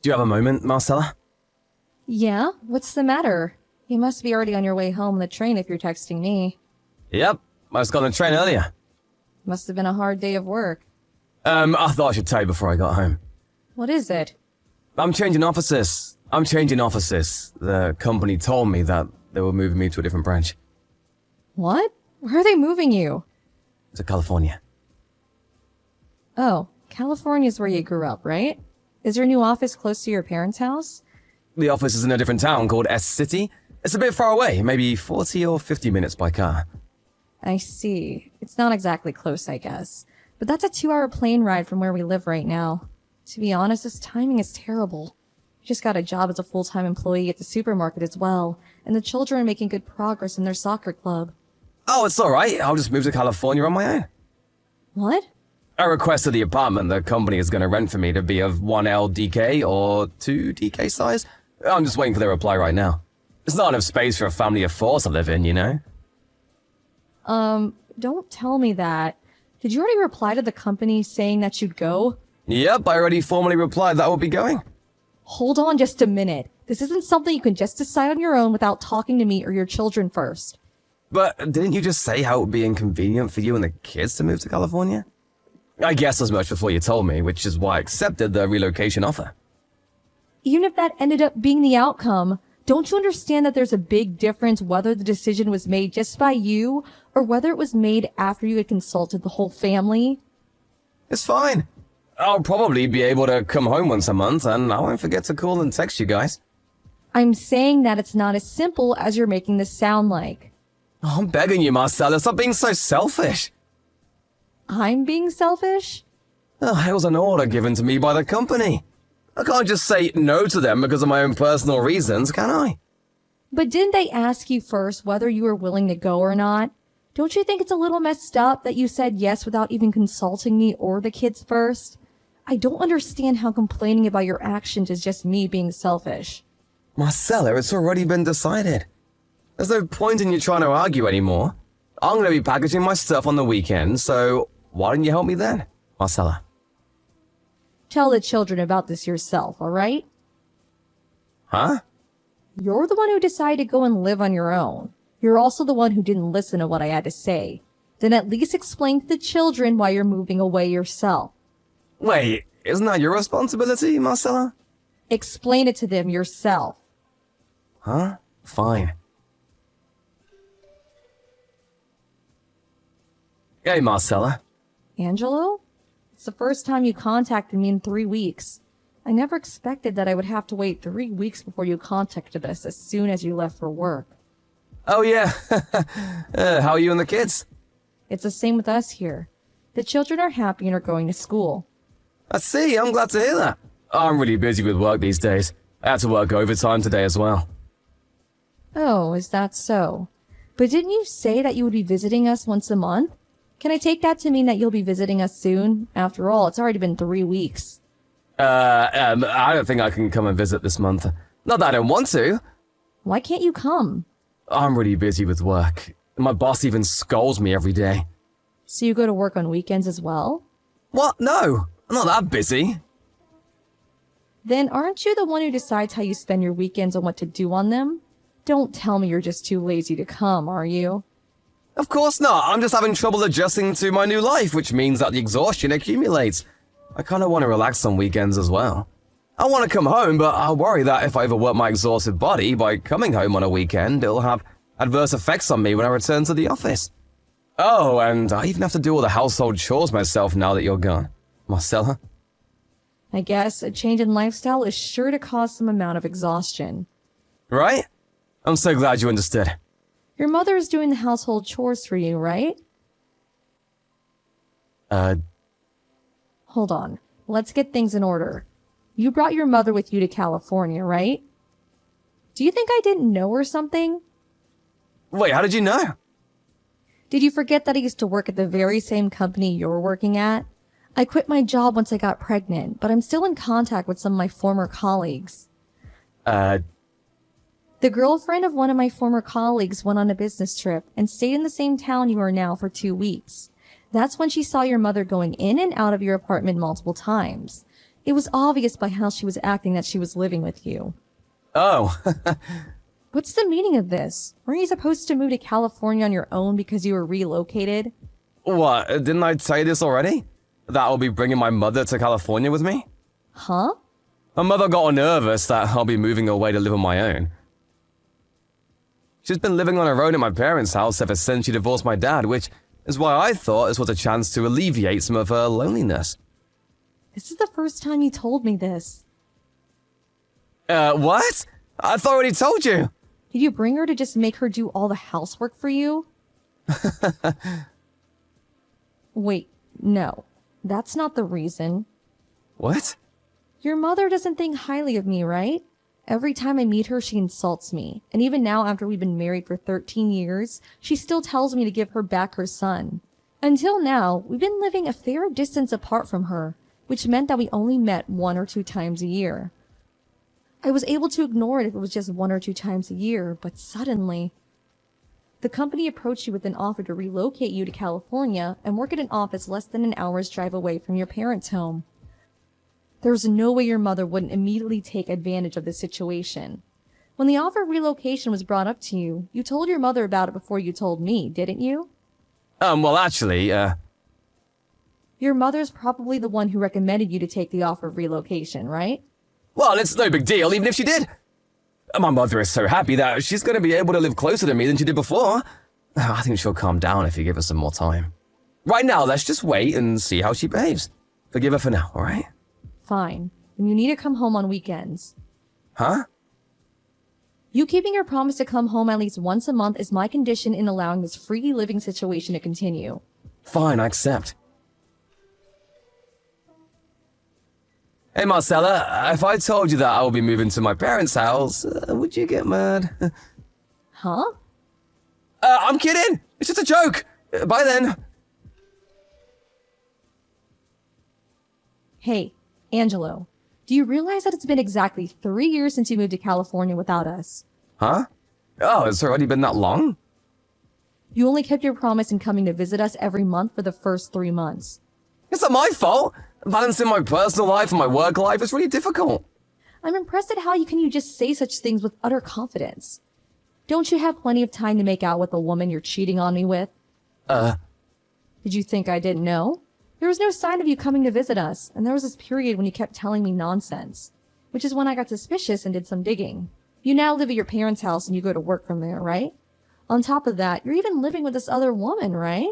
Do you have a moment, Marcella? Yeah? What's the matter? You must be already on your way home on the train if you're texting me. Yep, I just got on the train earlier. Must have been a hard day of work. I thought I should tell you before I got home. What is it? I'm changing offices. The company told me that they were moving me to a different branch. What? Where are they moving you? To California. Oh, California's where you grew up, right? Is your new office close to your parents' house? The office is in a different town called S-City. It's a bit far away, maybe 40 or 50 minutes by car. I see. It's not exactly close, I guess. But that's a 2-hour plane ride from where we live right now. To be honest, this timing is terrible. I just got a job as a full-time employee at the supermarket as well, and the children are making good progress in their soccer club. Oh, it's alright. I'll just move to California on my own. What? I requested the apartment the company is going to rent for me to be of 1L DK or 2 DK size. I'm just waiting for their reply right now. There's not enough space for a family of 4 to live in, you know? Don't tell me that. Did you already reply to the company saying that you'd go? Yep, I already formally replied that I will be going. Hold on just a minute. This isn't something you can just decide on your own without talking to me or your children first. But didn't you just say how it would be inconvenient for you and the kids to move to California? I guessed as much before you told me, which is why I accepted the relocation offer. Even if that ended up being the outcome, don't you understand that there's a big difference whether the decision was made just by you or whether it was made after you had consulted the whole family? It's fine. I'll probably be able to come home once a month, and I won't forget to call and text you guys. I'm saying that it's not as simple as you're making this sound like. Oh, I'm begging you, Marcella, stop being so selfish. I'm being selfish? Oh, it was an order given to me by the company. I can't just say no to them because of my own personal reasons, can I? But didn't they ask you first whether you were willing to go or not? Don't you think it's a little messed up that you said yes without even consulting me or the kids first? I don't understand how complaining about your actions is just me being selfish. Marcella, it's already been decided. There's no point in you trying to argue anymore. I'm going to be packaging my stuff on the weekend, so why don't you help me then, Marcella? Tell the children about this yourself, all right? Huh? You're the one who decided to go and live on your own. You're also the one who didn't listen to what I had to say. Then at least explain to the children why you're moving away yourself. Wait, isn't that your responsibility, Marcella? Explain it to them yourself. Huh? Fine. Hey, Marcella. Angelo? It's the first time you contacted me in 3 weeks. I never expected that I would have to wait 3 weeks before you contacted us as soon as you left for work. Oh, yeah. How are you and the kids? It's the same with us here. The children are happy and are going to school. I see, I'm glad to hear that. I'm really busy with work these days. I had to work overtime today as well. Oh, is that so? But didn't you say that you would be visiting us once a month? Can I take that to mean that you'll be visiting us soon? After all, it's already been 3 weeks. I don't think I can come and visit this month. Not that I don't want to. Why can't you come? I'm really busy with work. My boss even scolds me every day. So you go to work on weekends as well? What? No, I'm not that busy. Then aren't you the one who decides how you spend your weekends and what to do on them? Don't tell me you're just too lazy to come, are you? Of course not. I'm just having trouble adjusting to my new life, which means that the exhaustion accumulates. I kind of want to relax on weekends as well. I want to come home, but I worry that if I overwork my exhausted body by coming home on a weekend, it'll have adverse effects on me when I return to the office. Oh, and I even have to do all the household chores myself now that you're gone. Marcella? I guess a change in lifestyle is sure to cause some amount of exhaustion. Right? I'm so glad you understood. Your mother is doing the household chores for you, right? Hold on. Let's get things in order. You brought your mother with you to California, right? Do you think I didn't know or something? Wait, how did you know? Did you forget that I used to work at the very same company you're working at? I quit my job once I got pregnant, but I'm still in contact with some of my former colleagues. The girlfriend of one of my former colleagues went on a business trip and stayed in the same town you are now for 2 weeks. That's when she saw your mother going in and out of your apartment multiple times. It was obvious by how she was acting that she was living with you. Oh, What's the meaning of this? Weren't you supposed to move to California on your own because you were relocated? what? Didn't I tell you this already? That I'll be bringing my mother to California with me? Huh? My mother got nervous that I'll be moving away to live on my own. She's been living on her own at my parents' house ever since she divorced my dad, which is why I thought this was a chance to alleviate some of her loneliness. This is the first time you told me this. What? I thought I already told you. Did you bring her to just make her do all the housework for you? Wait, no. That's not the reason. What? Your mother doesn't think highly of me, right? Every time I meet her, she insults me. And even now, after we've been married for 13 years, she still tells me to give her back her son. Until now, we've been living a fair distance apart from her, which meant that we only met 1 or 2 times a year. I was able to ignore it if it was just 1 or 2 times a year, but suddenly, the company approached you with an offer to relocate you to California and work at an office less than an hour's drive away from your parents' home. There was no way your mother wouldn't immediately take advantage of the situation. When the offer of relocation was brought up to you, you told your mother about it before you told me, didn't you? Well, actually, Your mother's probably the one who recommended you to take the offer of relocation, right? well, it's no big deal, even if she did. My mother is so happy that she's going to be able to live closer to me than she did before. I think she'll calm down if you give her some more time. Right now, let's just wait and see how she behaves. Forgive her for now, alright? Fine. And you need to come home on weekends. Huh? You keeping your promise to come home at least once a month is my condition in allowing this free living situation to continue. Fine, I accept. Hey, Marcella, if I told you that I will be moving to my parents' house, would you get mad? Huh? I'm kidding! It's just a joke! Bye then! Hey, Angelo, do you realize that it's been exactly 3 years since you moved to California without us? Huh? Oh, it's already been that long? You only kept your promise in coming to visit us every month for the first 3 months. It's not my fault! Balancing my personal life and my work life is really difficult. I'm impressed at how you just say such things with utter confidence. Don't you have plenty of time to make out with the woman you're cheating on me with? Did you think I didn't know? There was no sign of you coming to visit us, and there was this period when you kept telling me nonsense, which is when I got suspicious and did some digging. You now live at your parents' house and you go to work from there, right? On top of that, you're even living with this other woman, right?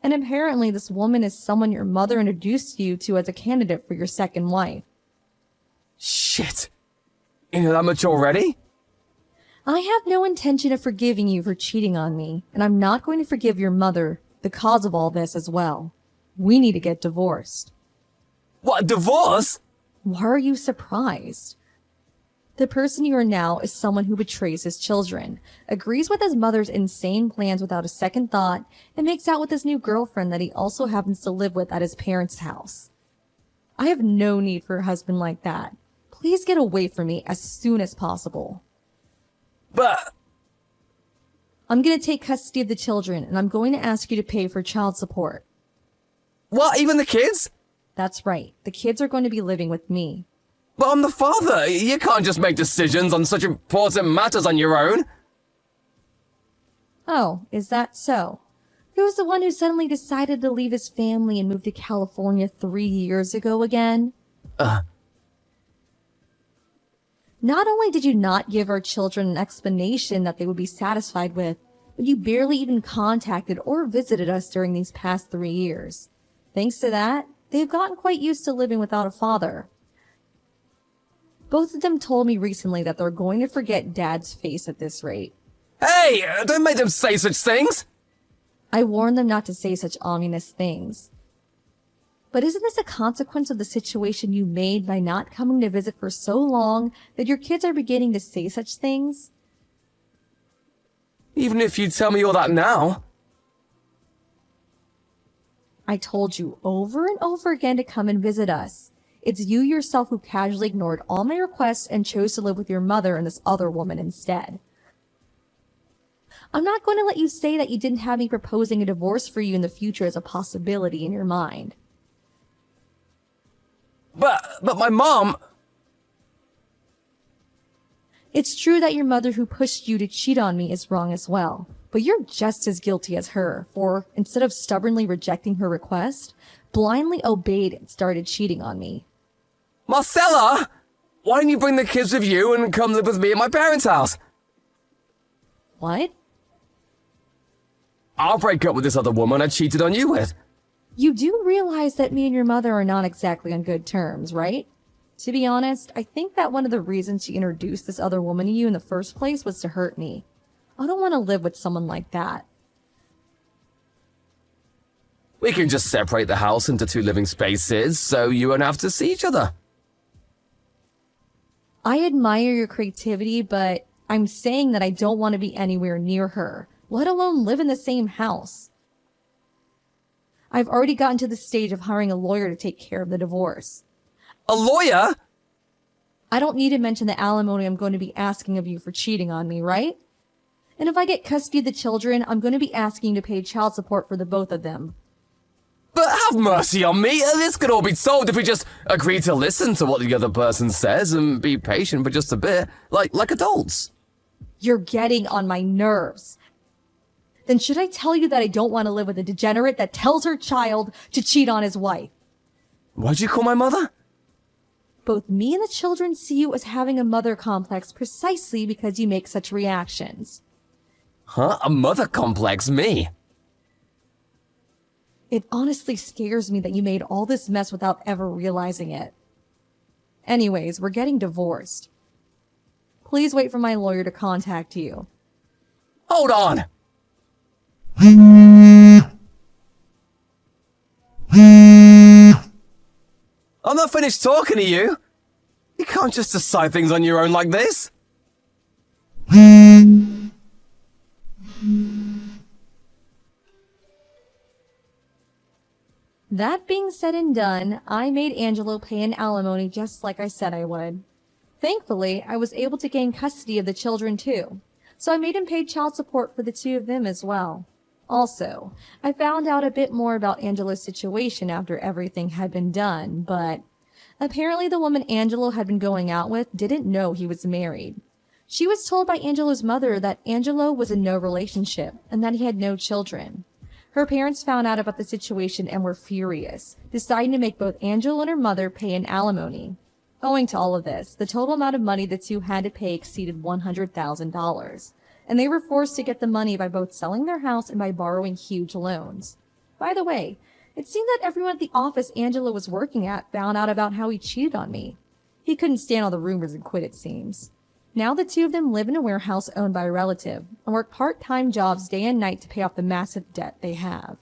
And apparently this woman is someone your mother introduced you to as a candidate for your second wife. Shit. You know that much already? I have no intention of forgiving you for cheating on me, and I'm not going to forgive your mother, the cause of all this as well. We need to get divorced. What, divorce? Why are you surprised? The person you are now is someone who betrays his children, agrees with his mother's insane plans without a second thought, and makes out with his new girlfriend that he also happens to live with at his parents' house. I have no need for a husband like that. Please get away from me as soon as possible. But... I'm going to take custody of the children, and I'm going to ask you to pay for child support. What, even the kids? That's right. The kids are going to be living with me. But I'm the father. You can't just make decisions on such important matters on your own. Oh, is that so? Who was the one who suddenly decided to leave his family and move to California 3 years ago again? Not only did you not give our children an explanation that they would be satisfied with, but you barely even contacted or visited us during these past 3 years. Thanks to that, they've gotten quite used to living without a father. Both of them told me recently that they're going to forget Dad's face at this rate. Hey, don't make them say such things! I warned them not to say such ominous things. But isn't this a consequence of the situation you made by not coming to visit for so long that your kids are beginning to say such things? Even if you tell me all that now. I told you over and over again to come and visit us. It's you yourself who casually ignored all my requests and chose to live with your mother and this other woman instead. I'm not going to let you say that you didn't have me proposing a divorce for you in the future as a possibility in your mind. But my mom... It's true that your mother who pushed you to cheat on me is wrong as well, but you're just as guilty as her, for instead of stubbornly rejecting her request, blindly obeyed and started cheating on me. Marcella! Why don't you bring the kids with you and come live with me at my parents' house? What? I'll break up with this other woman I cheated on you with. You do realize that me and your mother are not exactly on good terms, right? To be honest, I think that one of the reasons she introduced this other woman to you in the first place was to hurt me. I don't want to live with someone like that. We can just separate the house into 2 living spaces so you won't have to see each other. I admire your creativity, but I'm saying that I don't want to be anywhere near her, let alone live in the same house. I've already gotten to the stage of hiring a lawyer to take care of the divorce. A lawyer? I don't need to mention the alimony I'm going to be asking of you for cheating on me, right? And if I get custody of the children, I'm going to be asking you to pay child support for the both of them. But have mercy on me. This could all be solved if we just agree to listen to what the other person says and be patient for just a bit, like adults. You're getting on my nerves. Then should I tell you that I don't want to live with a degenerate that tells her child to cheat on his wife? What'd you call my mother? Both me and the children see you as having a mother complex precisely because you make such reactions. Huh? A mother complex? Me? It honestly scares me that you made all this mess without ever realizing it. Anyways, we're getting divorced. Please wait for my lawyer to contact you. Hold on! I'm not finished talking to you. You can't just decide things on your own like this. That being said and done, I made Angelo pay an alimony just like I said I would. Thankfully, I was able to gain custody of the children too, so I made him pay child support for the 2 of them as well. Also, I found out a bit more about Angelo's situation after everything had been done, but apparently the woman Angelo had been going out with didn't know he was married. She was told by Angelo's mother that Angelo was in no relationship and that he had no children. Her parents found out about the situation and were furious, deciding to make both Angelo and her mother pay an alimony. Owing to all of this, the total amount of money the 2 had to pay exceeded $100,000, and they were forced to get the money by both selling their house and by borrowing huge loans. By the way, it seemed that everyone at the office Angelo was working at found out about how he cheated on me. He couldn't stand all the rumors and quit, it seems. Now the 2 of them live in a warehouse owned by a relative and work part-time jobs day and night to pay off the massive debt they have.